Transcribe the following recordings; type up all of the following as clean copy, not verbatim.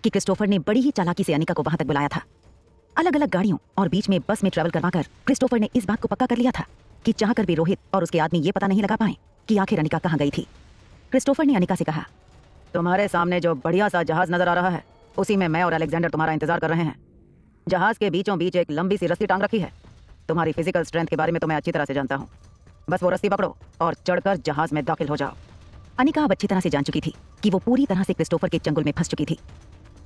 कि क्रिस्टोफर ने बड़ी ही चालाकी से अनिका को वहां तक बुलाया था। अलग अलग गाड़ियों और बीच में बस में ट्रैवल करवाकर क्रिस्टोफर ने इस बात को पक्का कर लिया था कि चाहकर भी रोहित और उसके आदमी ये पता नहीं लगा पाए कि आखिर अनिका कहाँ गई थी। क्रिस्टोफर ने अनिका से कहा, तुम्हारे सामने जो बढ़िया सा जहाज नजर आ रहा है, उसी में मैं और अलेक्जेंडर तुम्हारा इंतजार कर रहे हैं। जहाज के बीचों बीच एक लंबी सी रस्सी टांग रखी है। तुम्हारी फिजिकल स्ट्रेंथ के बारे में तो मैं अच्छी तरह से जानता हूँ। बस वो रस्सी पकड़ो और चढ़कर जहाज में दाखिल हो जाओ। अनिका अब अच्छी तरह से जान चुकी थी कि वो पूरी तरह से क्रिस्टोफर के चंगुल में फंस चुकी थी।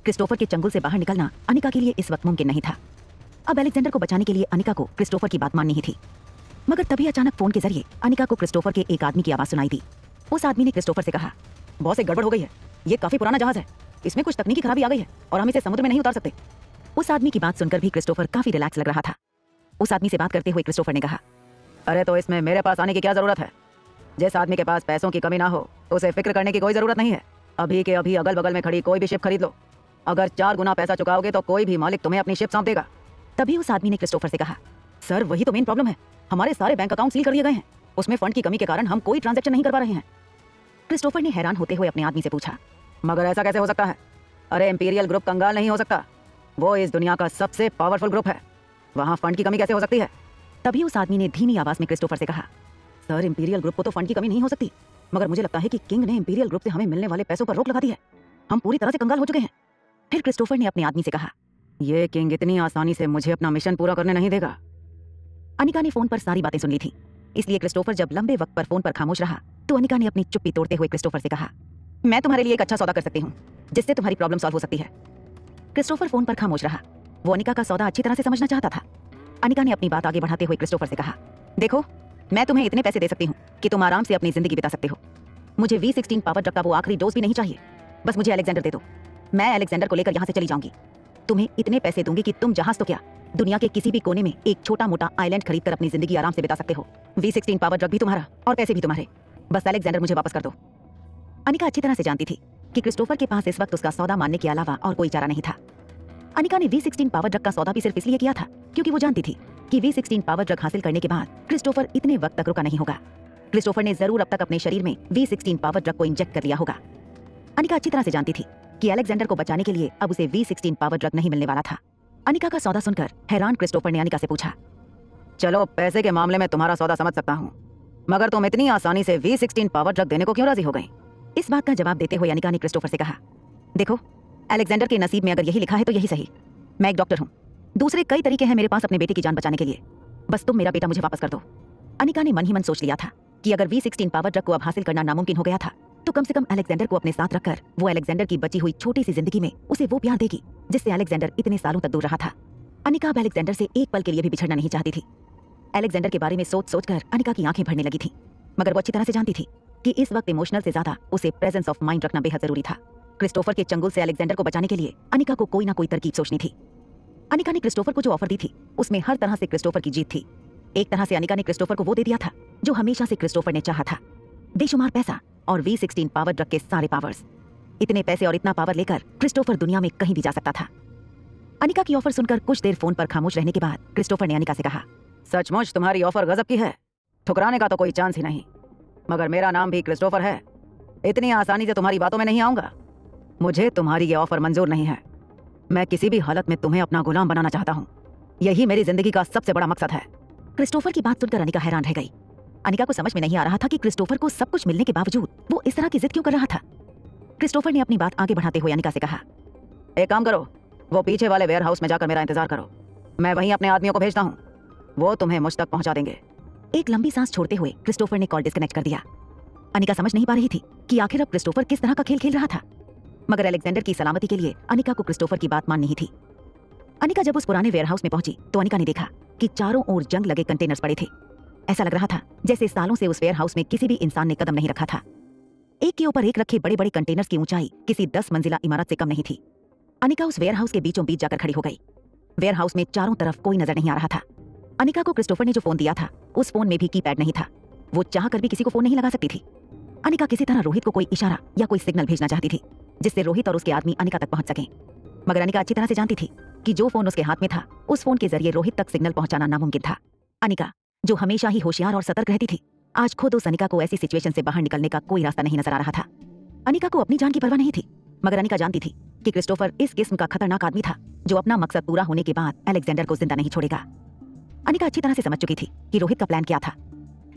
क्रिस्टोफर के चंगुल से बाहर निकलना अनिका के लिए इस वक्त मुमकिन नहीं था। अब अलेक्जेंडर को बचाने के लिए अनिका को क्रिस्टोफर की बात माननी ही थी। मगर तभी अचानक फोन के जरिए अनिका को क्रिस्टोफर के एक आदमी की आवाज सुनाई दी। उस आदमी ने क्रिस्टोफर से कहा, बॉस एक गड़बड़ हो गई है। ये काफी पुराना जहाज है, इसमें कुछ तकनीकी खराबी आ गई है और हम इसे समुद्र में नहीं उतार सकते। उस आदमी की बात सुनकर भी क्रिस्टोफर काफी रिलैक्स लग रहा था। उस आदमी से बात करते हुए क्रिस्टोफर ने कहा, अरे तो इसमें मेरे पास आने की क्या जरूरत है। जिस आदमी के पास पैसों की कमी ना हो उसे फिक्र करने की कोई जरूरत नहीं है। अभी के अभी अगल बगल में खड़ी कोई भी शिप खरीद लो। अगर 4 गुना पैसा चुकाओगे तो कोई भी मालिक तुम्हें अपनी शिप सौंप देगा। तभी उस आदमी ने क्रिस्टोफर से कहा, सर वही तो मेन प्रॉब्लम है। हमारे सारे बैंक अकाउंट सील कर दिए गए हैं। उसमें फंड की कमी के कारण हम कोई ट्रांजैक्शन नहीं कर पा रहे हैं। क्रिस्टोफर ने हैरान होते हुए अपने आदमी से पूछा, मगर ऐसा कैसे हो सकता है? अरे इंपीरियल ग्रुप कंगाल नहीं हो सकता। वो इस दुनिया का सबसे पावरफुल ग्रुप है। वहाँ फंड की कमी कैसे हो सकती है? तभी उस आदमी ने धीमी आवाज में क्रिस्टोफर से कहा, सर इंपीरियल ग्रुप को तो फंड की कमी नहीं हो सकती, मगर मुझे लगता है कि किंग ने इंपीरियल ग्रुप से हमें मिलने वाले पैसों पर रोक लगा दी है। हम पूरी तरह से कंगाल हो चुके हैं। फिर क्रिस्टोफर ने अपने आदमी से कहा, ये किंग इतनी आसानी से मुझे अपना मिशन पूरा करने नहीं देगा। अनिका ने फोन पर सारी बातें सुन ली थी, इसलिए क्रिस्टोफर जब लंबे वक्त पर फोन पर खामोश रहा तो अनिका ने अपनी चुप्पी तोड़ते हुए क्रिस्टोफर से कहा, मैं तुम्हारे लिए एक अच्छा सौदा कर सकती हूँ जिससे तुम्हारी प्रॉब्लम सॉल्व हो सकती है। क्रिस्टोफर फोन पर खामोश रहा। वो अनिका का सौदा अच्छी तरह से समझना चाहता था। अनिका ने अपनी बात आगे बढ़ाते हुए क्रिस्टोफर से कहा, देखो मैं तुम्हें इतने पैसे दे सकती हूँ कि तुम आराम से अपनी जिंदगी बिता सकते हो। मुझे V16 पावर ड्रग का वो आखिरी डोज भी नहीं चाहिए। बस मुझे अलेक्जेंडर दे दो। मैं अलेक्जेंडर को लेकर यहाँ से चली जाऊंगी। तुम्हें इतने पैसे दूंगी कि तुम जहाज तो क्या, दुनिया के किसी भी कोने में एक छोटा मोटा आइलैंड खरीद कर अपनी जिंदगी आराम से बिता सकते हो। V16 पावर ड्रग भी तुम्हारा और पैसे भी तुम्हारे। बस अलेक्जेंडर मुझे वापस कर दो। अनिका अच्छी तरह से जानती थी कि क्रिस्टोफर के पास इस वक्त उसका सौदा मानने के अलावा और कोई चारा नहीं था। अनिका ने V16 पावर ड्रग का सौदा भी सिर्फ इसलिए किया था क्योंकि वो जानती थी कि V16 पावर ड्रग हासिल करने के बाद क्रिस्टोफर इतने वक्त तक रुका नहीं होगा। क्रिस्टोफर ने जरूर अब तक अपने शरीर में V16 पावर ड्रग को इंजेक्ट कर लिया होगा। अनिका अच्छी तरह से जानती थी कि अलेक्जेंडर को बचाने के लिए अब उसे V16 पावर ड्रग नहीं मिलने वाला था। अनिका का सौदा सुनकर हैरान क्रिस्टोफर ने अनिका से पूछा, चलो पैसे के मामले में तुम्हारा सौदा समझ सकता हूँ, मगर तुम इतनी आसानी से V16 पावर ड्रग देने को क्यों राजी हो गई? इस बात का जवाब देते हुए अनिका ने क्रिस्टोफर से कहा, देखो अलेक्जेंडर के नसीब में अगर यही लिखा है तो यही सही। मैं एक डॉक्टर हूँ। दूसरे कई तरीके हैं मेरे पास अपने बेटे की जान बचाने के लिए। बस तुम मेरा बेटा मुझे वापस कर दो। अनिका ने मन ही मन सोच लिया था कि अगर V16 पावर ड्रग को अब हासिल करना नामुमकिन हो गया था तो कम से कम अलेक्जेंडर को अपने साथ रखकर वो अलेक्जेंडर की बची हुई छोटी सी जिंदगी में उसे वो प्यार देगी जिससे अलेक्जेंडर इतने सालों तक दूर रहा था। अनिका अब अलेक्जेंडर से एक पल के लिए भी बिछड़ना नहीं चाहती थी। अलेक्जेंडर के बारे में सोच सोचकर अनिका की आंखें भरने लगी थी, मगर वो अच्छी तरह से जानती थी कि इस वक्त इमोशनल से ज्यादा उसे प्रेजेंस ऑफ माइंड रखना बेहद जरूरी था। क्रिस्टोफर के चंगुल से अलेक्जेंडर को बचाने के लिए अनिका को कोई ना कोई तरकीब सोचनी थी। अनिका ने क्रिस्टोफर को जो ऑफर दी थी उसमें हर तरह से क्रिस्टोफर की जीत थी। एक तरह से अनिका ने क्रिस्टोफर को वो दे दिया था जो हमेशा से क्रिस्टोफर ने चाहा था, बेशुमार पैसा और V16 पावर ड्रग के सारे पावर्स। इतने पैसे और इतना पावर लेकर क्रिस्टोफर दुनिया में कहीं भी जा सकता था। अनिका की ऑफर सुनकर कुछ देर फोन पर खामोश रहने के बाद क्रिस्टोफर ने अनिका से कहा, सचमुच तुम्हारी ऑफर गजब की है, ठुकराने का तो कोई चांस ही नहीं। मगर मेरा नाम भी क्रिस्टोफर है, इतनी आसानी से तुम्हारी बातों में नहीं आऊंगा। मुझे तुम्हारी ये ऑफर मंजूर नहीं है। मैं किसी भी हालत में तुम्हें अपना गुलाम बनाना चाहता हूँ। यही मेरी जिंदगी का सबसे बड़ा मकसद है। क्रिस्टोफर की बात सुनकर अनिका हैरान रह गई। अनिका को समझ में नहीं आ रहा था कि क्रिस्टोफर को सब कुछ मिलने के बावजूद वो इस तरह की जिद क्यों कर रहा था। क्रिस्टोफर ने अपनी बात आगे बढ़ाते हुए अनिका से कहा, एक काम करो, वो पीछे वाले वेयर हाउस में जाकर मेरा इंतजार करो। मैं वहीं अपने आदमियों को भेजता हूँ, वो तुम्हें मुझ तक पहुंचा देंगे। एक लंबी सांस छोड़ते हुए क्रिस्टोफर ने कॉल डिस्कनेक्ट कर दिया। अनिका समझ नहीं पा रही थी कि आखिर अब क्रिस्टोफर किस तरह का खेल खेल रहा था, मगर अलेक्जेंडर की सलामती के लिए अनिका को क्रिस्टोफर की बात माननी ही थी। अनिका जब उस पुराने वेयरहाउस में पहुंची तो अनिका ने देखा कि चारों ओर जंग लगे कंटेनर्स पड़े थे। ऐसा लग रहा था जैसे सालों से उस वेयरहाउस में किसी भी इंसान ने कदम नहीं रखा था। एक के ऊपर एक रखे बड़े बड़े कंटेनर्स की ऊंचाई किसी 10 मंजिला इमारत से कम नहीं थी। अनिका उस वेयरहाउस के बीचों बीच जाकर खड़ी हो गई। वेयरहाउस में चारों तरफ कोई नजर नहीं आ रहा था। अनिका को क्रिस्टोफर ने जो फोन दिया था उस फोन में भी कीपैड नहीं था। वो चाहकर भी किसी को फोन नहीं लगा सकती थी। अनिका किसी तरह रोहित को कोई इशारा या कोई सिग्नल भेजना चाहती थी जिससे रोहित और उसके आदमी अनिका तक पहुंच सकें। मगर अनिका अच्छी तरह से जानती थी कि जो फोन उसके हाथ में था उस फोन के जरिए रोहित तक सिग्नल पहुंचाना नामुमकिन था। अनिका जो हमेशा ही होशियार और सतर्क रहती थी, आज खुद उस अनिका को ऐसी सिचुएशन से बाहर निकलने का कोई रास्ता नहीं नजर आ रहा था। अनिका को अपनी जान की परवाह नहीं थी, मगर अनिका जानती थी कि क्रिस्टोफर इस किस्म का खतरनाक आदमी था जो अपना मकसद पूरा होने के बाद अलेक्जेंडर को जिंदा नहीं छोड़ेगा। अनिका अच्छी तरह से समझ चुकी थी कि रोहित का प्लान क्या था।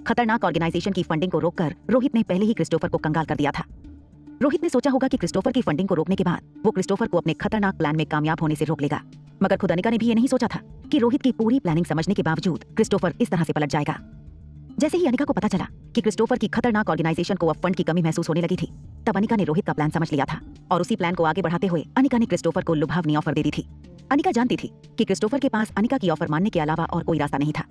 खतरनाक ऑर्गेनाइजेशन की फंडिंग को रोककर रोहित ने पहले ही क्रिस्टोफर को कंगाल कर दिया था। रोहित ने सोचा होगा कि क्रिस्टोफर की फंडिंग को रोकने के बाद वो क्रिस्टोफर को अपने खतरनाक प्लान में कामयाब होने से रोक लेगा, मगर खुद अनिका ने भी ये नहीं सोचा था कि रोहित की पूरी प्लानिंग समझने के बावजूद क्रिस्टोफर इस तरह से पलट जाएगा। जैसे ही अनिका को पता चला कि क्रिस्टोफर की खतरनाक ऑर्गेनाइजेशन को अब फंड की कमी महसूस होने लगी थी, तब अनिका ने रोहित का प्लान समझ लिया था और उसी प्लान को आगे बढ़ाते हुए अनिका ने क्रिस्टोफर को लुभावनी ऑफर दे दी थी। अनिका जानती थी कि क्रिस्टोफर के पास अनिका की ऑफर मानने के अलावा और कोई रास्ता नहीं था,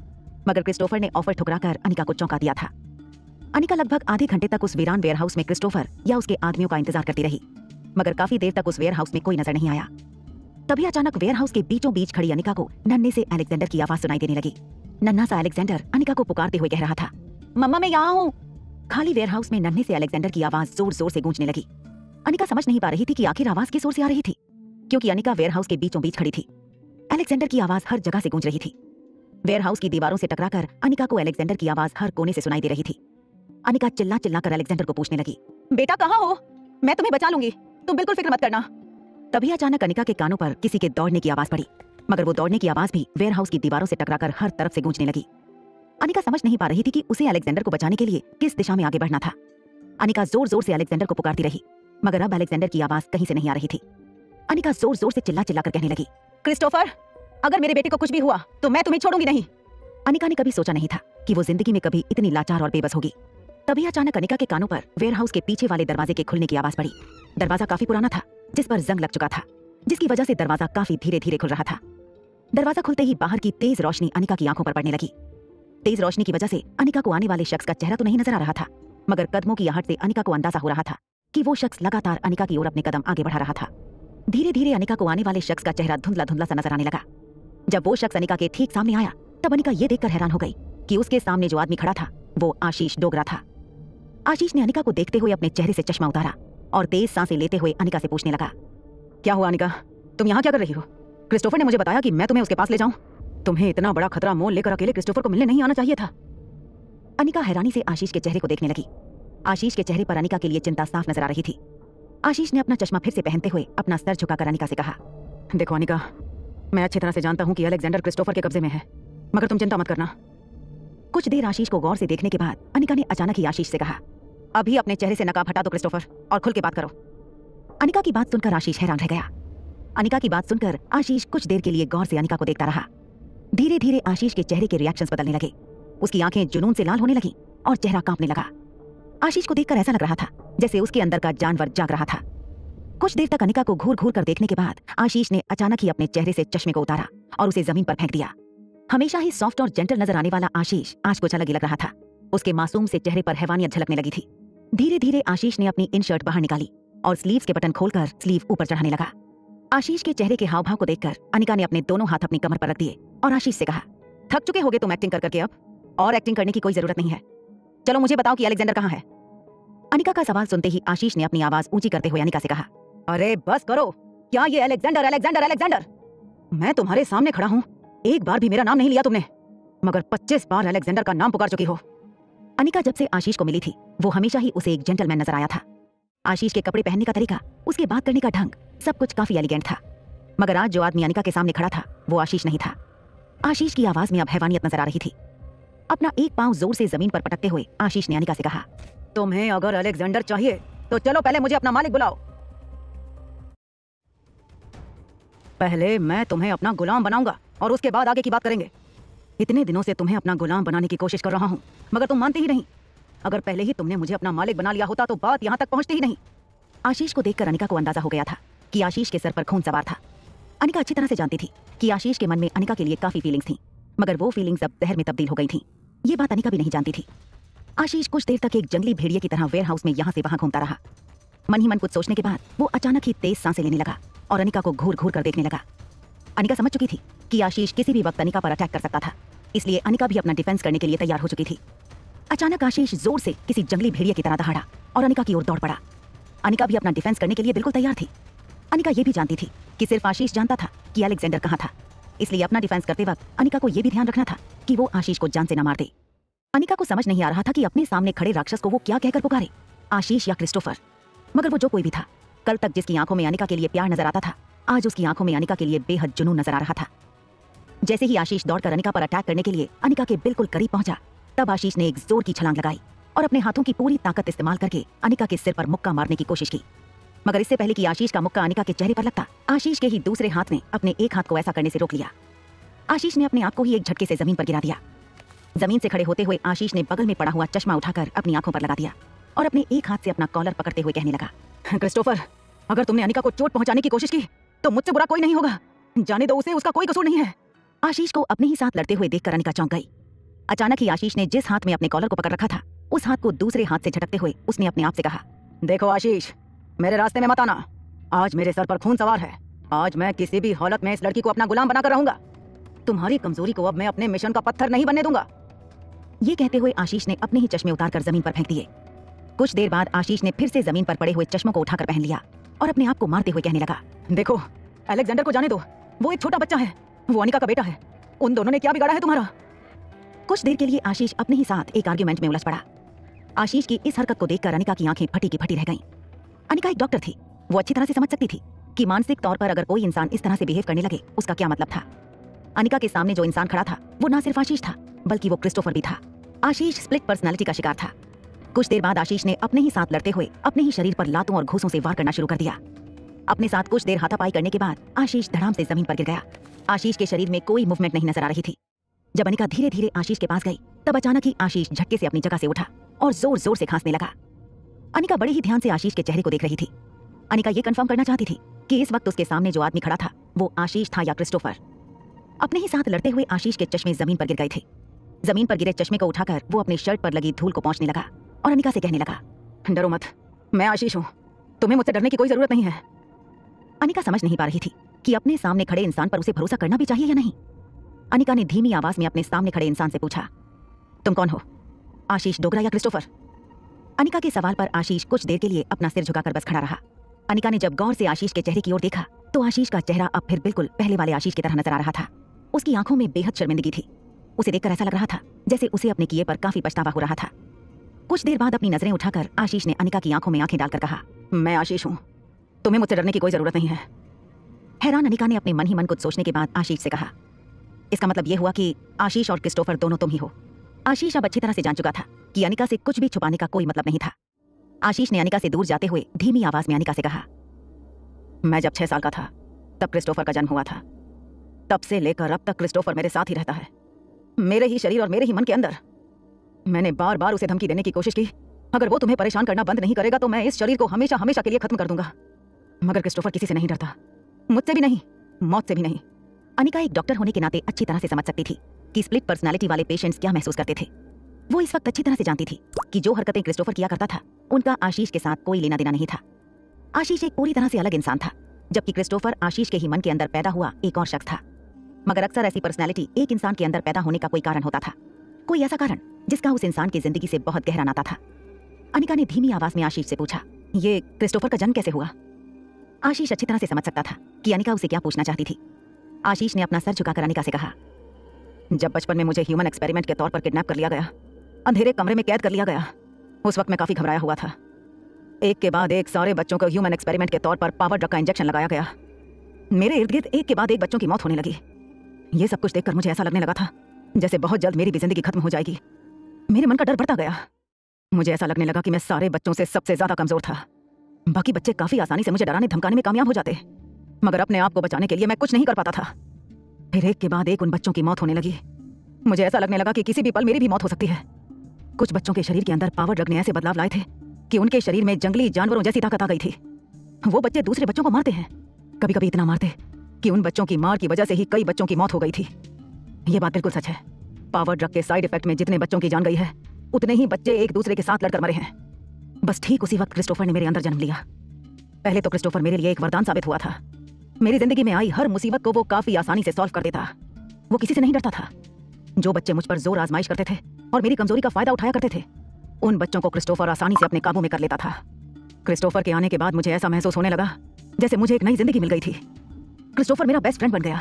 मगर क्रिस्टोफर ने ऑफर ठुकराकर अनिका को चौंका दिया था। अनिका लगभग आधे घंटे तक उस वीरान वेयरहाउस में क्रिस्टोफर या उसके आदमियों का इंतजार करती रही, मगर काफी देर तक उस वेयरहाउस में कोई नजर नहीं आया। तभी अचानक वेयरहाउस के बीचों बीच खड़ी अनिका को नन्हे से अलेक्जेंडर की आवाज सुनाई देने लगी। नन्हा सा अलेक्जेंडर अनिका को पुकारते हुए कह रहा था, मम्मा मैं यहाँ हूँ। खाली वेयरहाउस में नन्हे से अलेक्जेंडर की आवाज जोर जोर से गूंजने लगी। अनिका समझ नहीं पा रही थी कि आखिर आवाज किस ओर से आ रही थी, क्योंकि अनिका वेयरहाउस के बीचों बीच खड़ी थी। अलेक्जेंडर की आवाज हर जगह से गूंज रही थी। वेयरहाउस की दीवारों से टकराकर अनिका को अलेक्जेंडर की आवाज हर कोने से सुनाई दे रही थी। अनिका चिल्ला चिल्ला कर अलेक्जेंडर को पूछने लगी, बेटा कहाँ हो? मैं तुम्हें बचा लूंगी, तुम बिल्कुल फिक्र मत करना। तभी अचानक अनिका के कानों पर किसी के दौड़ने की आवाज पड़ी, मगर वो दौड़ने की आवाज भी वेयरहाउस की दीवारों से टकराकर हर तरफ से गूंजने लगी। अनिका समझ नहीं पा रही थी कि उसे अलेक्जेंडर को बचाने के लिए किस दिशा में आगे बढ़ना था। अनिका जोर जोर से अलेक्जेंडर को पुकारती रही, मगर अब अलेक्जेंडर की आवाज कहीं से नहीं आ रही थी। अनिका जोर जोर से चिल्ला चिल्ला कर कहने लगी, क्रिस्टोफर, अगर मेरे बेटे को कुछ भी हुआ तो मैं तुम्हें छोड़ूंगी नहीं। अनिका ने कभी सोचा नहीं था कि वो जिंदगी में कभी इतनी लाचार और बेबस होगी। तभी अचानक अनिका के कानों पर वेयरहाउस के पीछे वाले दरवाजे के खुलने की आवाज पड़ी। दरवाजा काफी पुराना था, जिस पर जंग लग चुका था, जिसकी वजह से दरवाजा काफी धीरे धीरे खुल रहा था। दरवाजा खुलते ही बाहर की तेज रोशनी अनिका की आंखों पर पड़ने लगी। तेज रोशनी की वजह से अनिका को आने वाले शख्स का चेहरा तो नहीं नजर आ रहा था, मगर कदमों की आहट से अनिका को अंदाजा हो रहा था कि वो शख्स लगातार अनिका की ओर अपने कदम आगे बढ़ा रहा था। धीरे धीरे अनिका को आने वाले शख्स का चेहरा धुंधला धुंधला सा नजर आने लगा। जब वो शख्स अनिका के ठीक सामने आया, तब अनिका ये देखकर हैरान हो गई कि उसके सामने जो आदमी खड़ा था वो आशीष डोगरा था। आशीष ने अनिका को देखते हुए अपने चेहरे से चश्मा उतारा और तेज सांसें लेते हुए अनिका से पूछने लगा, क्या हुआ अनिका, तुम यहाँ क्या कर रही हो? क्रिस्टोफर ने मुझे बताया कि मैं तुम्हें उसके पास ले जाऊं। तुम्हें इतना बड़ा खतरा मोल लेकर अकेले क्रिस्टोफर को मिलने नहीं आना चाहिए था। अनिका हैरानी से आशीष के चेहरे को देखने लगी। आशीष के चेहरे पर अनिका के लिए चिंता साफ नजर आ रही थी। आशीष ने अपना चश्मा फिर से पहनते हुए अपना सर झुकाकर अनिका से कहा, देखो अनिका, मैं अच्छी तरह से जानता हूँ कि अलेक्जेंडर क्रिस्टोफर के कब्जे में है, मगर तुम चिंता मत करना। कुछ देर आशीष को गौर से देखने के बाद अनिका ने अचानक ही आशीष से कहा, अभी अपने चेहरे से नकाब हटा दो क्रिस्टोफर और खुल के बात करो। अनिका की बात सुनकर आशीष हैरान रह गया। अनिका की बात सुनकर आशीष कुछ देर के लिए गौर से अनिका को देखता रहा। धीरे धीरे आशीष के चेहरे के रिएक्शंस बदलने लगे। उसकी आंखें जुनून से लाल होने लगी और चेहरा कांपने लगा। आशीष को देखकर ऐसा लग रहा था जैसे उसके अंदर का जानवर जाग रहा था। कुछ देर तक अनिका को घूर घूर कर देखने के बाद आशीष ने अचानक ही अपने चेहरे से चश्मे को उतारा और उसे जमीन पर फेंक दिया। हमेशा ही सॉफ्ट और जेंटल नजर आने वाला आशीष आज कुछ अलग ही लग रहा था। उसके मासूम से चेहरे पर हैवानियत झलकने लगी थी। धीरे धीरे आशीष ने अपनी इन शर्ट बाहर निकाली और स्लीव्स के बटन खोलकर स्लीव ऊपर चढ़ाने लगा। आशीष के चेहरे के हाव भाव को देखकर अनिका ने अपने दोनों हाथ अपनी कमर पर रख दिए और आशीष से कहा, थक चुके होगे तुम एक्टिंग कर करके, अब और एक्टिंग करने की कोई जरूरत नहीं है। चलो मुझे बताओ कि अलेक्जेंडर कहाँ है? अनिका का सवाल सुनते ही आशीष ने अपनी आवाज ऊंची करते हुए अनिका से कहा, अरे बस करो, क्या ये अलेक्जेंडर अलेक्जेंडर अलेक्जेंडर? मैं तुम्हारे सामने खड़ा हूँ, एक बार भी मेरा नाम नहीं लिया तुमने, मगर 25 बार अलेक्जेंडर का नाम पुकार चुकी हो। अनिका जब से आशीष को मिली थी वो हमेशा ही उसे एक जेंटलमैन नजर आया था। आशीष के कपड़े पहनने का तरीका, उसके बात करने का ढंग, सब कुछ काफी एलिगेंट था। मगर आज जो आदमी अनिका के सामने खड़ा था वो आशीष नहीं था। आशीष की आवाज में अब हैवानियत नजर आ रही थी। अपना एक पांव जोर से जमीन पर पटकते हुए आशीष ने अनिका से कहा, तुम्हें अगर अलेक्जेंडर चाहिए तो चलो पहले मुझे अपना मालिक बुलाओ। पहले मैं तुम्हें अपना गुलाम बनाऊंगा और उसके बाद आगे की बात करेंगे। इतने दिनों से तुम्हें अपना गुलाम बनाने की कोशिश कर रहा हूं, मगर तुम मानती ही नहीं। अगर पहले ही तुमने मुझे अपना मालिक बना लिया होता तो बात यहां तक पहुंचती ही नहीं। आशीष को देखकर अनिका को अंदाजा हो गया था कि आशीष के सर पर खून सवार था। अनिका अच्छी तरह से जानती थी कि आशीष के मन में अनिका के लिए काफी फीलिंग्स थी, मगर वो फीलिंग्स अब जहर में तब्दील हो गई थी। ये बात अनिका भी नहीं जानती थी। आशीष कुछ देर तक एक जंगली भेड़िए की तरह वेयरहाउस में यहाँ से वहां घूमता रहा। मन ही मन कुछ सोचने के बाद वो अचानक ही तेज सांसें लेने लगा और अनिका को घूर घूर कर देखने लगा। अनिका समझ चुकी थी कि आशीष किसी भी वक्त अनिका पर अटैक कर सकता था, इसलिए अनिका भी अपना डिफेंस करने के लिए तैयार हो चुकी थी। अचानक आशीष जोर से किसी जंगली भेड़िए की तरह दहाड़ा और अनिका की ओर दौड़ पड़ा। अनिका भी अपना डिफेंस करने के लिए बिल्कुल तैयार थी। अनिका ये भी जानती थी कि सिर्फ आशीष जानता था कि अलेक्जेंडर कहाँ था, इसलिए अपना डिफेंस करते वक्त अनिका को यह भी ध्यान रखना था कि वो आशीष को जान से न मार दे। अनिका को समझ नहीं आ रहा था कि अपने सामने खड़े राक्षस को वो क्या कहकर पुकारे, आशीष या क्रिस्टोफर। मगर वो जो कोई भी था कल तक जिसकी आंखों में अनिका के लिए प्यार नजर आता था, आज उसकी आंखों में अनिका के लिए बेहद जुनून नजर आ रहा था। जैसे ही आशीष दौड़कर अनिका पर अटैक करने के लिए अनिका के बिल्कुल करीब पहुंचा, तब आशीष ने एक जोर की छलांग लगाई और अपने हाथों की पूरी ताकत इस्तेमाल करके अनिका के सिर पर मुक्का मारने की कोशिश की। मगर इससे पहले कि आशीष का मुक्का अनिका के चेहरे पर लगता, आशीष के ही दूसरे हाथ ने अपने एक हाथ को ऐसा करने से रोक लिया। आशीष ने अपने आप को ही एक झटके से जमीन पर गिरा दिया। जमीन से खड़े होते हुए आशीष ने बगल में पड़ा हुआ चश्मा उठाकर अपनी आंखों पर लगा दिया और अपने एक हाथ से अपना कॉलर पकड़ते हुए कहने लगा, क्रिस्टोफर, अगर तुमने अनिका को चोट पहुंचाने की कोशिश की तो मुझसे बुरा कोई नहीं होगा। जाने दो उसे, उसका कोई कसूर नहीं है। आशीष को अपने ही साथ लड़ते हुए देखकर अनिका चौंक गई। अचानक ही आशीष ने जिस हाथ में अपने कॉलर को पकड़ रखा था, उस हाथ को दूसरे हाथ से झटकते हुए उसने अपने आप से कहा, देखो आशीष, मेरे रास्ते में मत आना। आज मेरे सर पर खून सवार है। आज मैं किसी भी हालत में इस लड़की को अपना गुलाम बनाकर रहूंगा। तुम्हारी कमजोरी को अब मैं अपने मिशन का पत्थर नहीं बनने दूंगा। ये कहते हुए आशीष ने अपने ही चश्मे उतारकर जमीन पर फेंक दिए। कुछ देर बाद आशीष ने फिर से जमीन पर पड़े हुए चश्मों को उठाकर पहन लिया और अपने आप को मारते हुए कहने लगा, देखो अलेक्जेंडर को जाने दो, वो एक छोटा बच्चा है, वो अनिका का बेटा है। उन दोनों ने क्या बिगाड़ा है तुम्हारा? कुछ देर के लिए आशीष अपने ही साथ एक आर्ग्यूमेंट में उलझ पड़ा। आशीष की इस हरकत को देखकर अनिका की आंखें फटी की फटी रह गईं। अनिका एक डॉक्टर थी, वो अच्छी तरह से समझ सकती थी कि मानसिक तौर पर अगर कोई इंसान इस तरह से बिहेव करने लगे उसका क्या मतलब था। अनिका के सामने जो इंसान खड़ा था वो ना सिर्फ आशीष था, बल्कि वो क्रिस्टोफर भी था। आशीष स्प्लिट पर्सनालिटी का शिकार था। कुछ देर बाद आशीष ने अपने ही साथ लड़ते हुए अपने ही शरीर पर लातों और घूंसों से वार करना शुरू कर दिया। अपने साथ कुछ देर हाथापाई करने के बाद आशीष धड़ाम से जमीन पर गिर गया। आशीष के शरीर में कोई मूवमेंट नहीं नजर आ रही थी। जब अनिका धीरे धीरे आशीष के पास गई, तब अचानक ही आशीष झटके से अपनी जगह से उठा और जोर जोर से खांसने लगा। अनिका बड़े ही ध्यान से आशीष के चेहरे को देख रही थी। अनिका ये कंफर्म करना चाहती थी कि इस वक्त उसके सामने जो आदमी खड़ा था वो आशीष था या क्रिस्टोफर। अपने ही साथ लड़ते हुए आशीष के चश्मे जमीन पर गिर गए थे। जमीन पर गिरे चश्मे को उठाकर वो अपनी शर्ट पर लगी धूल को पोंछने लगा और अनिका से कहने लगा, डरो मत, मैं आशीष हूँ, तुम्हें मुझसे डरने की कोई जरूरत नहीं है। अनिका समझ नहीं पा रही थी कि अपने सामने खड़े इंसान पर उसे भरोसा करना भी चाहिए या नहीं। अनिका ने धीमी आवाज में अपने सामने खड़े इंसान से पूछा, तुम कौन हो, आशीष डोगरा या क्रिस्टोफर? अनिका के सवाल पर आशीष कुछ देर के लिए अपना सिर झुकाकर बस खड़ा रहा। अनिका ने जब गौर से आशीष के चेहरे की ओर देखा तो आशीष का चेहरा अब फिर बिल्कुल पहले वाले आशीष की तरह नजर आ रहा था। उसकी आंखों में बेहद शर्मिंदगी थी। उसे देखकर ऐसा लग रहा था जैसे उसे अपने किए पर काफी पछतावा हो रहा था। कुछ देर बाद अपनी नजरें उठाकर आशीष ने अनिका की आंखों में आंखें डालकर कहा, मैं आशीष हूँ, तुम्हें मुझसे डरने की कोई जरूरत नहीं है। हैरान अनिका ने अपने मन ही मन कुछ सोचने के बाद आशीष से कहा, इसका मतलब यह हुआ कि आशीष और क्रिस्टोफर दोनों तुम ही हो। आशीष अब अच्छी तरह से जान चुका था कि अनिका से कुछ भी छुपाने का कोई मतलब नहीं था। आशीष ने अनिका से दूर जाते हुए धीमी आवाज में अनिका से कहा, मैं जब 6 साल का था तब क्रिस्टोफर का जन्म हुआ था। तब से लेकर अब तक क्रिस्टोफर मेरे साथ ही रहता है, मेरे ही शरीर और मेरे ही मन के अंदर। मैंने बार बार उसे धमकी देने की कोशिश की, अगर वो तुम्हें परेशान करना बंद नहीं करेगा तो मैं इस शरीर को हमेशा हमेशा के लिए खत्म कर दूंगा। मगर क्रिस्टोफर किसी से नहीं डरता, मुझसे भी नहीं, मौत से भी नहीं। अनिका एक डॉक्टर होने के नाते अच्छी तरह से समझ सकती थी कि स्प्लिट पर्सनालिटी वाले पेशेंट्स क्या महसूस करते थे। वो इस वक्त अच्छी तरह से जानती थी कि जो हरकतें क्रिस्टोफर किया करता था उनका आशीष के साथ कोई लेना देना नहीं था। आशीष एक पूरी तरह से अलग इंसान था, जबकि क्रिस्टोफर आशीष के ही मन के अंदर पैदा हुआ एक और शख्स था। मगर अक्सर ऐसी पर्सनालिटी एक इंसान के अंदर पैदा होने का कोई कारण होता था, कोई ऐसा कारण जिसका उस इंसान की जिंदगी से बहुत गहरा नाता था। अनिका ने धीमी आवाज में आशीष से पूछा, ये क्रिस्टोफर का जन्म कैसे हुआ? आशीष अच्छी तरह से समझ सकता था कि अनिका उसे क्या पूछना चाहती थी। आशीष ने अपना सर झुकाकर अनिका से कहा, जब बचपन में मुझे ह्यूमन एक्सपेरिमेंट के तौर पर किडनैप कर लिया गया, अंधेरे कमरे में कैद कर लिया गया, उस वक्त मैं काफी घबराया हुआ था। एक के बाद एक सारे बच्चों को ह्यूमन एक्सपेरिमेंट के तौर पर पावर ड्रग का इंजेक्शन लगाया गया। मेरे इर्द गिर्द एक के बाद एक बच्चों की मौत होने लगी। ये सब कुछ देखकर मुझे ऐसा लगने लगा था जैसे बहुत जल्द मेरी भी जिंदगी खत्म हो जाएगी। मेरे मन का डर बढ़ता गया। मुझे ऐसा लगने लगा कि मैं सारे बच्चों से सबसे ज्यादा कमजोर था। बाकी बच्चे काफी आसानी से मुझे डराने धमकाने में कामयाब हो जाते, मगर अपने आप को बचाने के लिए मैं कुछ नहीं कर पाता था। फिर एक के बाद एक उन बच्चों की मौत होने लगी। मुझे ऐसा लगने लगा कि किसी भी पल मेरी भी मौत हो सकती है। कुछ बच्चों के शरीर के अंदर पावर ड्रग ने ऐसे बदलाव लाए थे कि उनके शरीर में जंगली जानवरों जैसी ताकत आ गई थी। वो बच्चे दूसरे बच्चों को मारते हैं, कभी कभी इतना मारते कि उन बच्चों की मार की वजह से ही कई बच्चों की मौत हो गई थी। ये बात बिल्कुल सच है। पावर ड्रग के साइड इफेक्ट में जितने बच्चों की जान गई है, उतने ही बच्चे एक दूसरे के साथ लड़कर मरे हैं। बस ठीक उसी वक्त क्रिस्टोफर ने मेरे अंदर जन्म लिया। पहले तो क्रिस्टोफर मेरे लिए एक वरदान साबित हुआ था। मेरी जिंदगी में आई हर मुसीबत को वो काफी आसानी से सॉल्व कर देता। वो किसी से नहीं डरता था। जो बच्चे मुझ पर जोर आजमाइश करते थे और मेरी कमजोरी का फायदा उठाया करते थे, उन बच्चों को क्रिस्टोफर आसानी से अपने काबू में कर लेता था। क्रिस्टोफर के आने के बाद मुझे ऐसा महसूस होने लगा जैसे मुझे एक नई जिंदगी मिल गई थी। क्रिस्टोफर मेरा बेस्ट फ्रेंड बन गया।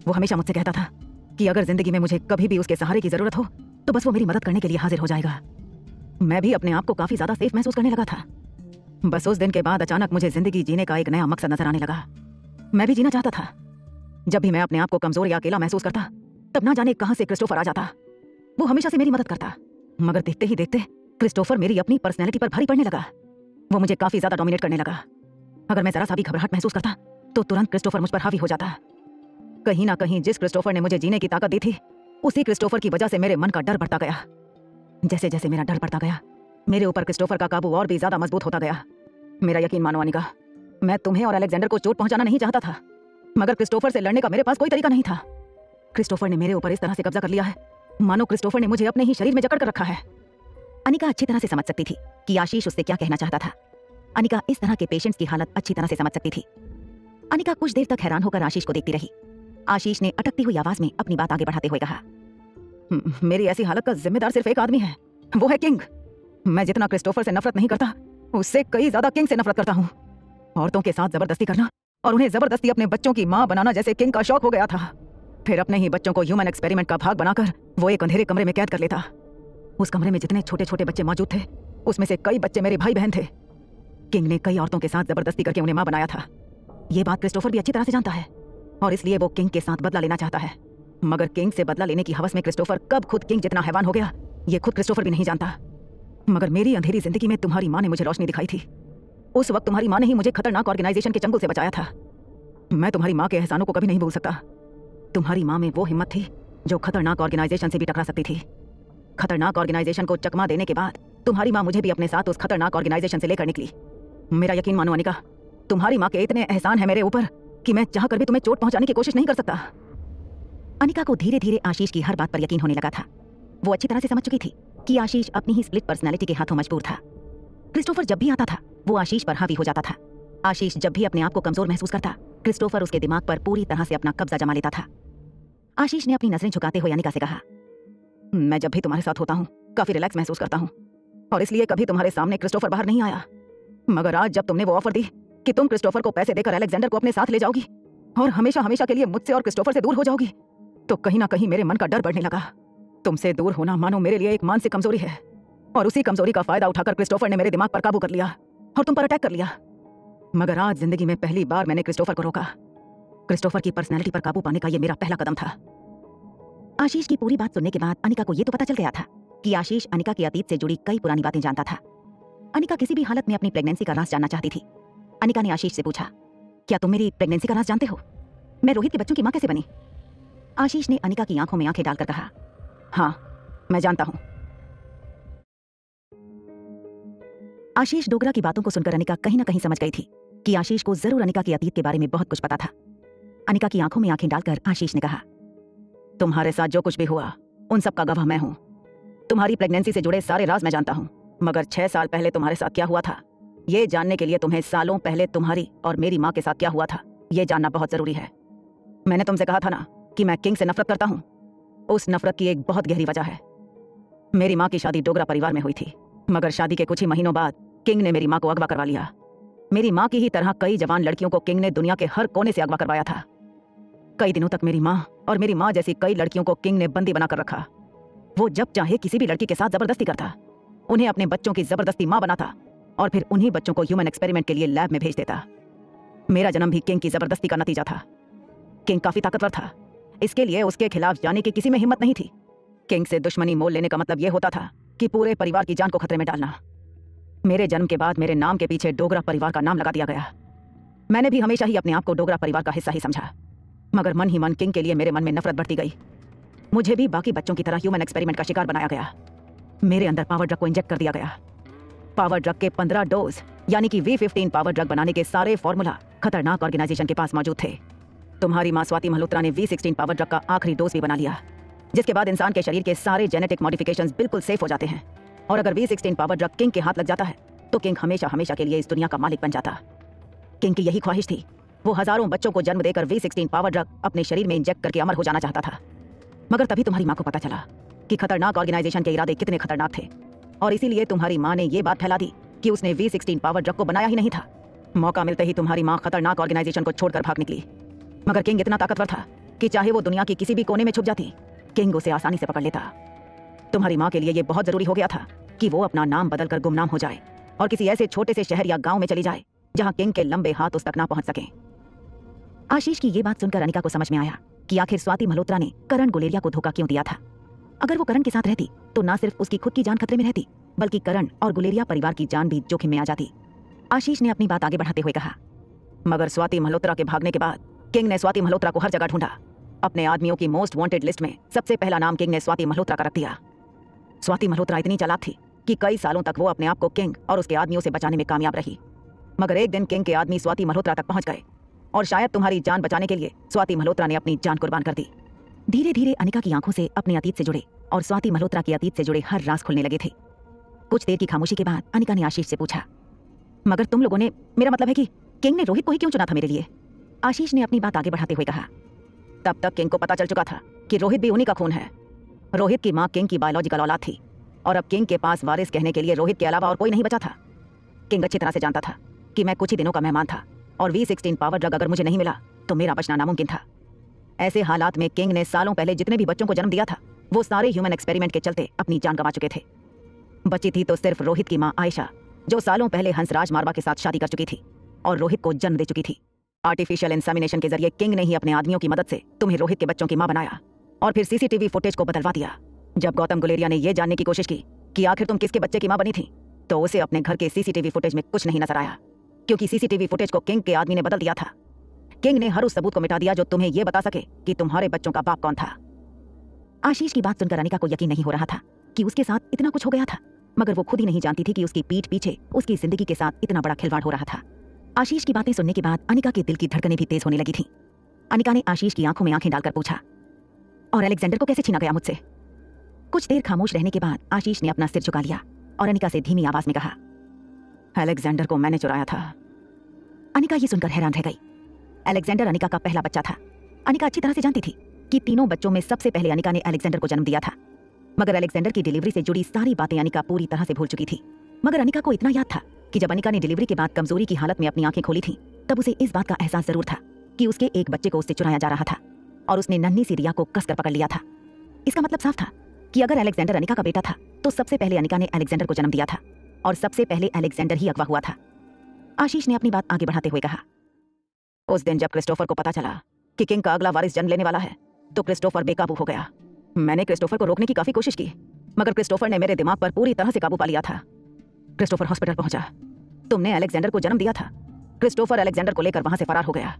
वो हमेशा मुझसे कहता था कि अगर जिंदगी में मुझे कभी भी उसके सहारे की जरूरत हो तो बस वो मेरी मदद करने के लिए हाजिर हो जाएगा। मैं भी अपने आप को काफी ज्यादा सेफ महसूस करने लगा था। बस उस दिन के बाद अचानक मुझे जिंदगी जीने का एक नया मकसद नजर आने लगा। मैं भी जीना चाहता था। जब भी मैं अपने आप को कमजोर या अकेला महसूस करता, तब ना जाने कहां से क्रिस्टोफर आ जाता। वो हमेशा से मेरी मदद करता, मगर देखते ही देखते क्रिस्टोफर मेरी अपनी पर्सनैलिटी पर भारी पड़ने लगा। वो मुझे काफी ज्यादा डोमिनेट करने लगा। अगर मैं जरा सा भी घबराहट महसूस करता तो तुरंत क्रिस्टोफर मुझ पर हावी हो जाता। कहीं ना कहीं जिस क्रिस्टोफर ने मुझे जीने की ताकत दी थी, उसी क्रिस्टोफर की वजह से मेरे मन का डर बढ़ता गया। जैसे जैसे मेरा डर बढ़ता गया, मेरे ऊपर क्रिस्टोफर का काबू और भी ज्यादा मजबूत होता गया। मेरा यकीन मानो अनिका, मैं तुम्हें और अलेक्जेंडर को चोट पहुंचाना नहीं चाहता था, मगर क्रिस्टोफर से लड़ने का मेरे पास कोई तरीका नहीं था। क्रिस्टोफर ने मेरे ऊपर इस तरह से कब्जा कर लिया है, मानो क्रिस्टोफर ने मुझे अपने ही शरीर में जकड़ कर रखा है। अनिका अच्छी तरह से समझ सकती थी कि आशीष उससे क्या कहना चाहता था। अनिका इस तरह के पेशेंट्स की हालत अच्छी तरह से समझ सकती थी। अनिका कुछ देर तक हैरान होकर आशीष को देखती रही। आशीष ने अटकती हुई आवाज में अपनी बात आगे बढ़ाते हुए कहा, मेरी ऐसी हालत का जिम्मेदार सिर्फ एक आदमी है, वो है किंग। मैं जितना क्रिस्टोफर से नफरत नहीं करता, उससे कई ज्यादा किंग से नफरत करता हूँ। औरतों के साथ जबरदस्ती करना और उन्हें जबरदस्ती अपने बच्चों की मां बनाना जैसे किंग का शौक हो गया था। फिर अपने ही बच्चों को ह्यूमन एक्सपेरिमेंट का भाग बनाकर वो एक अंधेरे कमरे में कैद कर लेता। उस कमरे में जितने छोटे छोटे बच्चे मौजूद थे, उसमें से कई बच्चे मेरे भाई बहन थे। किंग ने कई औरतों के साथ जबरदस्ती करके उन्हें मां बनाया था। ये बात क्रिस्टोफर भी अच्छी तरह से जानता है और इसलिए वो किंग के साथ बदला लेना चाहता है। मगर किंग से बदला लेने की हवस में क्रिस्टोफर कब खुद किंग जितना हैवान हो गया, ये खुद क्रिस्टोफर भी नहीं जानता। मगर मेरी अंधेरी जिंदगी में तुम्हारी मां ने मुझे रोशनी दिखाई थी। उस वक्त तुम्हारी मां ने ही मुझे खतरनाक ऑर्गेनाइजेशन के चंगुल से बचाया था। मैं तुम्हारी मां के एहसानों को कभी नहीं भूल सकता। तुम्हारी मां में वो हिम्मत थी जो खतरनाक ऑर्गेनाइजेशन से भी टकरा सकती थी। खतरनाक ऑर्गेनाइजेशन को चकमा देने के बाद तुम्हारी मां मुझे भी अपने साथ उस खतरनाक ऑर्गेनाइजेशन से लेकर निकली। मेरा यकीन मानो अनिका, तुम्हारी मां के इतने एहसान है मेरे ऊपर कि मैं चाह कर भी तुम्हें चोट पहुंचाने की कोशिश नहीं कर सकता। अनिका को धीरे धीरे आशीष की हर बात पर यकीन होने लगा था। वो अच्छी तरह से समझ चुकी थी कि आशीष अपनी ही स्प्लिट पर्सनैलिटी के हाथों मजबूर था। क्रिस्टोफर जब भी आता था, वो आशीष पर हावी हो जाता था। आशीष जब भी अपने आप को कमजोर महसूस करता, क्रिस्टोफर उसके दिमाग पर पूरी तरह से अपना कब्जा जमा लेता था। आशीष ने अपनी नजरें झुकाते हुए अनिका से कहा, मैं जब भी तुम्हारे साथ होता हूँ काफी रिलैक्स महसूस करता हूँ और इसलिए कभी तुम्हारे सामने क्रिस्टोफर बाहर नहीं आया। मगर आज जब तुमने वो ऑफर दी कि तुम क्रिस्टोफर को पैसे देकर अलेक्जेंडर को अपने साथ ले जाओगी और हमेशा हमेशा के लिए मुझसे और क्रिस्टोफर से दूर हो जाओगी, तो कहीं ना कहीं मेरे मन का डर बढ़ने लगा। तुमसे दूर होना मानो मेरे लिए एक मानसिक कमजोरी है और उसी कमजोरी का फायदा उठाकर क्रिस्टोफर ने मेरे दिमाग पर काबू कर लिया और तुम पर अटैक कर लिया। मगर आज जिंदगी में पहली बार मैंने क्रिस्टोफर को रोका। क्रिस्टोफर की पर्सनैलिटी पर काबू पाने का यह मेरा पहला कदम था। आशीष की पूरी बात सुनने के बाद अनिका को यह तो पता चल गया था कि आशीष अनिका के अतीत से जुड़ी कई पुरानी बातें जानता था। अनिका किसी भी हालत में अपनी प्रेगनेंसी का राज जानना चाहती थी। अनिका ने आशीष से पूछा, क्या तुम मेरी प्रेगनेंसी का राज जानते हो? मैं रोहित के बच्चों की मां कैसे बनी? आशीष ने अनिका की आंखों में आंखें डालकर कहा, हाँ मैं जानता हूं। आशीष डोगरा की बातों को सुनकर अनिका कहीं ना कहीं समझ गई थी कि आशीष को जरूर अनिका के अतीत के बारे में बहुत कुछ पता था। अनिका की आंखों में आंखें डालकर आशीष ने कहा, तुम्हारे साथ जो कुछ भी हुआ उन सब का गवाह मैं हूं। तुम्हारी प्रेगनेंसी से जुड़े सारे राज मैं जानता हूं, मगर 6 साल पहले तुम्हारे साथ क्या हुआ था, ये जानने के लिए तुम्हें सालों पहले तुम्हारी और मेरी माँ के साथ क्या हुआ था, ये जानना बहुत जरूरी है। मैंने तुमसे कहा था ना कि मैं किंग से नफरत करता हूं। उस नफरत की एक बहुत गहरी वजह है। मेरी माँ की शादी डोगरा परिवार में हुई थी, मगर शादी के कुछ ही महीनों बाद किंग ने मेरी माँ को अगवा करवा लिया। मेरी माँ की ही तरह कई जवान लड़कियों को किंग ने दुनिया के हर कोने से अगवा करवाया था। कई दिनों तक मेरी माँ और मेरी माँ जैसी कई लड़कियों को किंग ने बंदी बनाकर रखा। वो जब चाहे किसी भी लड़की के साथ जबरदस्ती करता, उन्हें अपने बच्चों की जबरदस्ती माँ बनाता और फिर उन्हीं बच्चों को ह्यूमन एक्सपेरिमेंट के लिए लैब में भेज देता। मेरा जन्म भी किंग की जबरदस्ती का नतीजा था। किंग काफी ताकतवर था, इसके लिए उसके खिलाफ जाने की किसी में हिम्मत नहीं थी। किंग से दुश्मनी मोल लेने का मतलब यह होता था कि पूरे परिवार की जान को खतरे में डालना। मेरे जन्म के बाद मेरे नाम के पीछे डोगरा परिवार का नाम लगा दिया गया। मैंने भी हमेशा ही अपने आप को डोगरा परिवार का हिस्सा ही समझा, मगर मन ही मन किंग के लिए मेरे मन में नफरत बढ़ती गई। मुझे भी बाकी बच्चों की तरह ह्यूमन एक्सपेरिमेंट का शिकार बनाया गया। मेरे अंदर पावर ड्रग को इंजेक्ट कर दिया गया। पावर ड्रग के 15 डोज यानी कि V15 पावर ड्रग बनाने के सारे फॉर्मूला खतरनाक ऑर्गेनाइजेशन के पास मौजूद थे। तुम्हारी मां स्वाति मल्होत्रा ने V16 पावर ड्रग का आखिरी डोज भी बना लिया, जिसके बाद इंसान के शरीर के सारे जेनेटिक मॉडिफिकेशंस बिल्कुल सेफ हो जाते हैं। और अगर V16 पावर ड्रग किंग के हाथ लग जाता है तो किंग हमेशा हमेशा के लिए इस दुनिया का मालिक बन जाता। किंग की यही ख्वाहिश थी। वो हजारों बच्चों को जन्म देकर V16 पावर ड्रग अपने शरीर में इंजेक्ट करके अमर हो जाना चाहता था। मगर तभी तुम्हारी मां को पता चला कि खतरनाक ऑर्गेनाइजेशन के इरादे कितने खतरनाक थे, और इसीलिए तुम्हारी मां ने ये बात फैला दी कि उसने V16 पावर ड्रग को बनाया ही नहीं था। मौका मिलते ही तुम्हारी मां खतरनाक ऑर्गेनाइजेशन को छोड़कर भाग निकली। मगर किंग इतना ताकतवर था कि चाहे वो दुनिया की किसी भी कोने में छुप जाती, किंग उसे आसानी से पकड़ लेता। तुम्हारी मां के लिए ये बहुत जरूरी हो गया था कि वो अपना नाम बदलकर गुमनाम हो जाए और किसी ऐसे छोटे से शहर या गांव में चली जाए जहां किंग के लंबे हाथ उस तक ना पहुंच सके। आशीष की ये बात सुनकर अनिका को समझ में आया कि आखिर स्वाति मल्होत्रा ने करण गुलेरिया को धोखा क्यों दिया था। अगर वो करण के साथ रहती तो ना सिर्फ उसकी खुद की जान खतरे में रहती, बल्कि करण और गुलेरिया परिवार की जान भी जोखिम में आ जाती। आशीष ने अपनी बात आगे बढ़ाते हुए कहा, मगर स्वाति मल्होत्रा के भागने के बाद किंग ने स्वाति मल्होत्रा को हर जगह ढूंढा। अपने आदमियों की मोस्ट वांटेड लिस्ट में सबसे पहला नाम किंग ने स्वाति मल्होत्रा का रख दिया। स्वाति मल्होत्रा इतनी चालाक थी कि कई सालों तक वो अपने आप को किंग और उसके आदमियों से बचाने में कामयाब रही। मगर एक दिन किंग के आदमी स्वाति मल्होत्रा तक पहुंच गए और शायद तुम्हारी जान बचाने के लिए स्वाति मल्होत्रा ने अपनी जान कुर्बान कर दी। धीरे धीरे अनिका की आंखों से अपने अतीत से जुड़े और स्वाति मल्होत्रा के अतीत से जुड़े हर राज खुलने लगे थे। कुछ देर की खामोशी के बाद अनिका ने आशीष से पूछा, मगर तुम लोगों ने, मेरा मतलब है कि किंग ने रोहित को ही क्यों चुना था मेरे लिए? आशीष ने अपनी बात आगे बढ़ाते हुए कहा, तब तक किंग को पता चल चुका था कि रोहित भी उन्हीं का खून है। रोहित की माँ किंग की बायोलॉजिकल औलाद थी और अब किंग के पास वारिस कहने के लिए रोहित के अलावा और कोई नहीं बचा था। किंग अच्छी तरह से जानता था कि मैं कुछ ही दिनों का मेहमान था और V16 पावर ड्रग अगर मुझे नहीं मिला तो मेरा बचना नामुमकिन था। ऐसे हालात में किंग ने सालों पहले जितने भी बच्चों को जन्म दिया था वो सारे ह्यूमन एक्सपेरिमेंट के चलते अपनी जान गंवा चुके थे। बची थी तो सिर्फ रोहित की माँ आयशा, जो सालों पहले हंसराज मारवा के साथ शादी कर चुकी थी और रोहित को जन्म दे चुकी थी। आर्टिफिशियल इंसेमिनेशन के जरिए किंग ने ही अपने आदमियों की मदद से तुम्हें रोहित के बच्चों की मां बनाया और फिर सीसीटीवी फुटेज को बदलवा दिया। जब गौतम गुलेरिया ने यह जानने की कोशिश की कि आखिर तुम किसके बच्चे की मां बनी थी तो उसे अपने घर के सीसीटीवी फुटेज में कुछ नहीं नजर आया, क्योंकि सीसीटीवी फुटेज को किंग के आदमी ने बदल दिया था। किंग ने हर उस सबूत को मिटा दिया जो तुम्हें यह बता सके कि तुम्हारे बच्चों का बाप कौन था। आशीष की बात सुनकर अनिका को यकीन नहीं हो रहा था कि उसके साथ इतना कुछ हो गया था, मगर वो खुद ही नहीं जानती थी कि उसकी पीठ पीछे उसकी जिंदगी के साथ इतना बड़ा खिलवाड़ हो रहा था। आशीष की बातें सुनने के बाद अनिका के दिल की धड़कनें भी तेज होने लगी थीं। अनिका ने आशीष की आंखों में आंखें डालकर पूछा, और अलेक्जेंडर को कैसे छीना गया मुझसे? कुछ देर खामोश रहने के बाद आशीष ने अपना सिर झुका लिया और अनिका से धीमी आवाज में कहा, अलेक्जेंडर को मैंने चुराया था। अनिका ये सुनकर हैरान रह गई। अलेक्जेंडर अनिका का पहला बच्चा था। अनिका अच्छी तरह से जानती थी कि तीनों बच्चों में सबसे पहले अनिका ने अलेक्जेंडर को जन्म दिया था, मगर अलेक्जेंडर की डिलीवरी से जुड़ी सारी बातें अनिका पूरी तरह से भूल चुकी थी। मगर अनिका को इतना याद था कि जब अनिका ने डिलीवरी के बाद कमजोरी की हालत में अपनी आंखें खोली थीं, तब उसे इस बात का एहसास जरूर था कि उसके एक बच्चे को उससे चुराया जा रहा था और उसने नन्ही सी रिया को कसकर पकड़ लिया था। इसका मतलब साफ था कि अगर अलेक्जेंडर अनिका का बेटा था तो सबसे पहले अनिका ने अलेक्जेंडर को जन्म दिया था और सबसे पहले अलेक्जेंडर ही अगवा हुआ था। आशीष ने अपनी बात आगे बढ़ाते हुए कहा, उस दिन जब क्रिस्टोफर को पता चला कि किंग का अगला वारिस जन्म लेने वाला है तो क्रिस्टोफर बेकाबू हो गया। मैंने क्रिस्टोफर को रोकने की काफी कोशिश की, मगर क्रिस्टोफर ने मेरे दिमाग पर पूरी तरह से काबू पा लिया था। क्रिस्टोफर हॉस्पिटल पहुंचा, तुमने अलेक्जेंडर को जन्म दिया था। क्रिस्टोफर अलेक्जेंडर को लेकर वहां से फरार हो गया।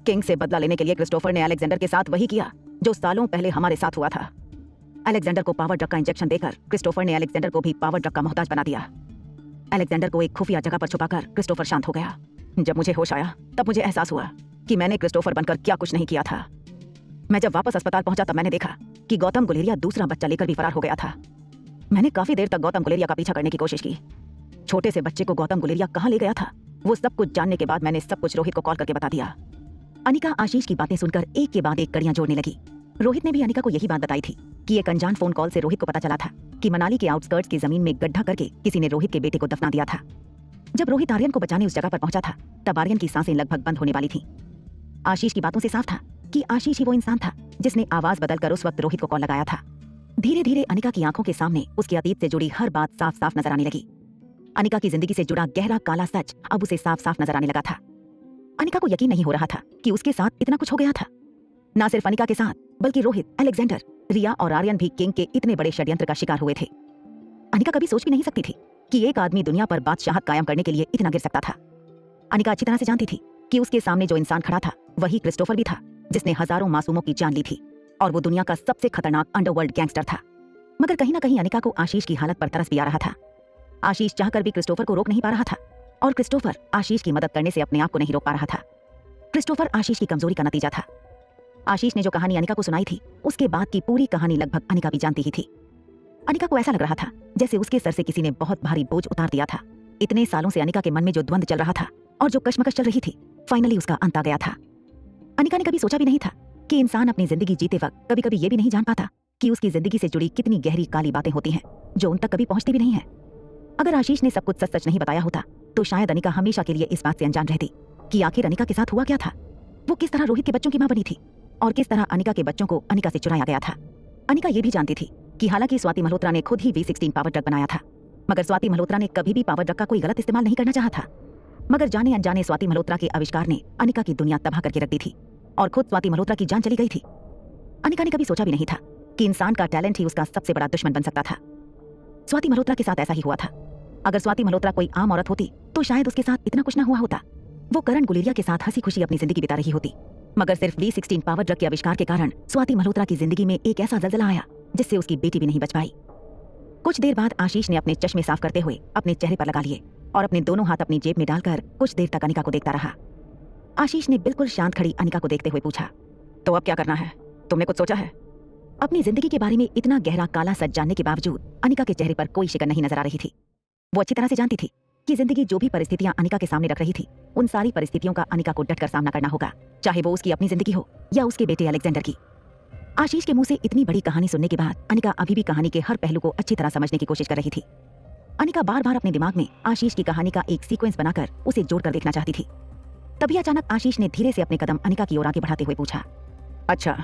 किंग से बदला लेने के लिए क्रिस्टोफर ने अलेक्जेंडर के साथ वही किया जो सालों पहले हमारे साथ हुआ था। अलेक्जेंडर को पावर ड्रग का इंजेक्शन देकर क्रिस्टोफर ने अलेक्जेंडर को भी पावर ड्रग का मोहताज बना दिया। अलेक्जेंडर को एक खुफिया जगह पर छुपाकर क्रिस्टोफर शांत हो गया। जब मुझे होश आया तब मुझे एहसास हुआ कि मैंने क्रिस्टोफर बनकर क्या कुछ नहीं किया था। मैं जब वापस अस्पताल पहुंचा तब मैंने देखा कि गौतम गुलेरिया दूसरा बच्चा लेकर भी फरार हो गया था। मैंने काफी देर तक गौतम गुलेरिया का पीछा करने की कोशिश की। छोटे से बच्चे को गौतम गुलेरिया कहाँ ले गया था वो सब कुछ जानने के बाद मैंने सब कुछ रोहित को कॉल करके बता दिया। अनिका आशीष की बातें सुनकर एक के बाद एक कड़ियां जोड़ने लगी। रोहित ने भी अनिका को यही बात बताई थी कि एक अनजान फोन कॉल से रोहित को पता चला था कि मनाली के आउटस्कर्ट्स की जमीन में गड्ढा करके किसी ने रोहित के बेटे को दफना दिया था। जब रोहित आर्यन को बचाने उस जगह पर पहुंचा था तब आर्यन की सांसें लगभग बंद होने वाली थी। आशीष की बातों से साफ था कि आशीष ही वो इंसान था जिसने आवाज बदलकर उस वक्त रोहित को कॉल लगाया था। धीरे धीरे अनिका की आंखों के सामने उसके अतीत से जुड़ी हर बात साफ साफ नजर आने लगी। अनिका की जिंदगी से जुड़ा गहरा काला सच अब उसे साफ साफ नजर आने लगा था। अनिका को यकीन नहीं हो रहा था कि उसके साथ इतना कुछ हो गया था। ना सिर्फ अनिका के साथ बल्कि रोहित, अलेक्जेंडर, रिया और आर्यन भी किंग के इतने बड़े षड्यंत्र का शिकार हुए थे। अनिका कभी सोच भी नहीं सकती थी कि एक आदमी दुनिया पर बादशाहत कायम करने के लिए इतना गिर सकता था। अनिका अच्छी तरह से जानती थी कि उसके सामने जो इंसान खड़ा था वही क्रिस्टोफर भी था जिसने हजारों मासूमों की जान ली थी और वो दुनिया का सबसे खतरनाक अंडरवर्ल्ड गैंगस्टर था। मगर कहीं ना कहीं अनिका को आशीष की हालत पर तरस भी आ रहा था। आशीष चाहकर भी क्रिस्टोफर को रोक नहीं पा रहा था और क्रिस्टोफर आशीष की मदद करने से अपने आप को नहीं रोक पा रहा था। क्रिस्टोफर आशीष की कमजोरी का नतीजा था। आशीष ने जो कहानी अनिका को सुनाई थी उसके बाद की पूरी कहानी लगभग अनिका भी जानती ही थी। अनिका को ऐसा लग रहा था जैसे उसके सर से किसी ने बहुत भारी बोझ उतार दिया था। इतने सालों से अनिका के मन में जो द्वंद चल रहा था और जो कश्मकश चल रही थी, फाइनली उसका अंत आ गया था। अनिका ने कभी सोचा भी नहीं था कि इंसान अपनी जिंदगी जीते वक्त कभी कभी ये भी नहीं जान पाता कि उसकी जिंदगी से जुड़ी कितनी गहरी काली बातें होती हैं जो उन तक कभी पहुंचती भी नहीं है। अगर आशीष ने सब कुछ सच सच नहीं बताया होता तो शायद अनिका हमेशा के लिए इस बात से अनजान रहती कि आखिर अनिका के साथ हुआ क्या था। वो किस तरह रोहित के बच्चों की मां बनी थी और किस तरह अनिका के बच्चों को अनिका से चुराया गया था। अनिका ये भी जानती थी कि हालांकि स्वाति मल्होत्रा ने खुद ही V16 पावर ड्रग बनाया था, मगर स्वाति मल्होत्रा ने कभी भी पावर ड्रग का कोई गलत इस्तेमाल नहीं करना चाहा था। मगर जाने अनजाने स्वाति मल्होत्रा के आविष्कार ने अनिका की दुनिया तबाह करके रख दी थी और खुद स्वाति मल्होत्रा की जान चली गई थी। अनिका ने कभी सोचा भी नहीं था कि इंसान का टैलेंट ही उसका सबसे बड़ा दुश्मन बन सकता था। स्वाति मल्होत्रा के साथ ऐसा ही हुआ था। अगर स्वाति मल्होत्रा कोई आम औरत होती तो शायद उसके साथ इतना कुछ ना हुआ होता। वो करण गुलेरिया के साथ हंसी खुशी अपनी जिंदगी बिता रही होती। मगर सिर्फ V16 पावर ड्रग के आविष्कार के कारण स्वाति मल्होत्रा की जिंदगी में एक ऐसा जलजला आया जिससे उसकी बेटी भी नहीं बच पाई। कुछ देर बाद आशीष ने अपने चश्मे साफ करते हुए अपने चेहरे पर लगा लिए और अपने दोनों हाथ अपनी जेब में डालकर कुछ देर तक अनिका को देखता रहा। आशीष ने बिल्कुल शांत खड़ी अनिका को देखते हुए पूछा, तो अब क्या करना है? तुमने कुछ सोचा है? अपनी जिंदगी के बारे में इतना गहरा काला सच जानने के बावजूद अनिका के चेहरे पर कोई शिकन नहीं नजर आ रही थी। वो अच्छी तरह से जानती थी कि जिंदगी जो भी परिस्थितियां अनिका के सामने रख रही थी, उन सारी परिस्थितियों का अनिका को डटकर सामना करना होगा, चाहे वो उसकी अपनी जिंदगी हो या उसके बेटे अलेक्जेंडर की। आशीष के मुंह से इतनी बड़ी कहानी सुनने के बाद अनिका अभी भी कहानी के हर पहलू को अच्छी तरह समझने की कोशिश कर रही थी। अनिका बार बार अपने दिमाग में आशीष की कहानी का एक सीक्वेंस बनाकर उसे जोड़कर देखना चाहती थी। तभी अचानक आशीष ने धीरे से अपने कदम अनिका की ओर आगे बढ़ाते हुए पूछा, अच्छा,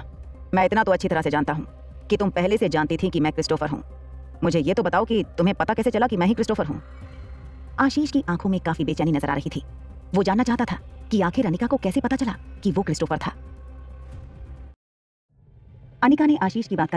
मैं इतना तो अच्छी तरह से जानता हूँ कि तुम पहले से जानती थी कि मैं क्रिस्टोफर हूँ। मुझे ये तो बताओ कि तुम्हें पता कैसे चला कि मैं ही क्रिस्टोफर हूँ? आशीष की आंखों में काफी बेचैनी नजर आ रही थी। वो जानना चाहता था कि आखिर अनिका को कैसे पता चला कि वो क्रिस्टोफर था। अनिका ने आशीष की बात का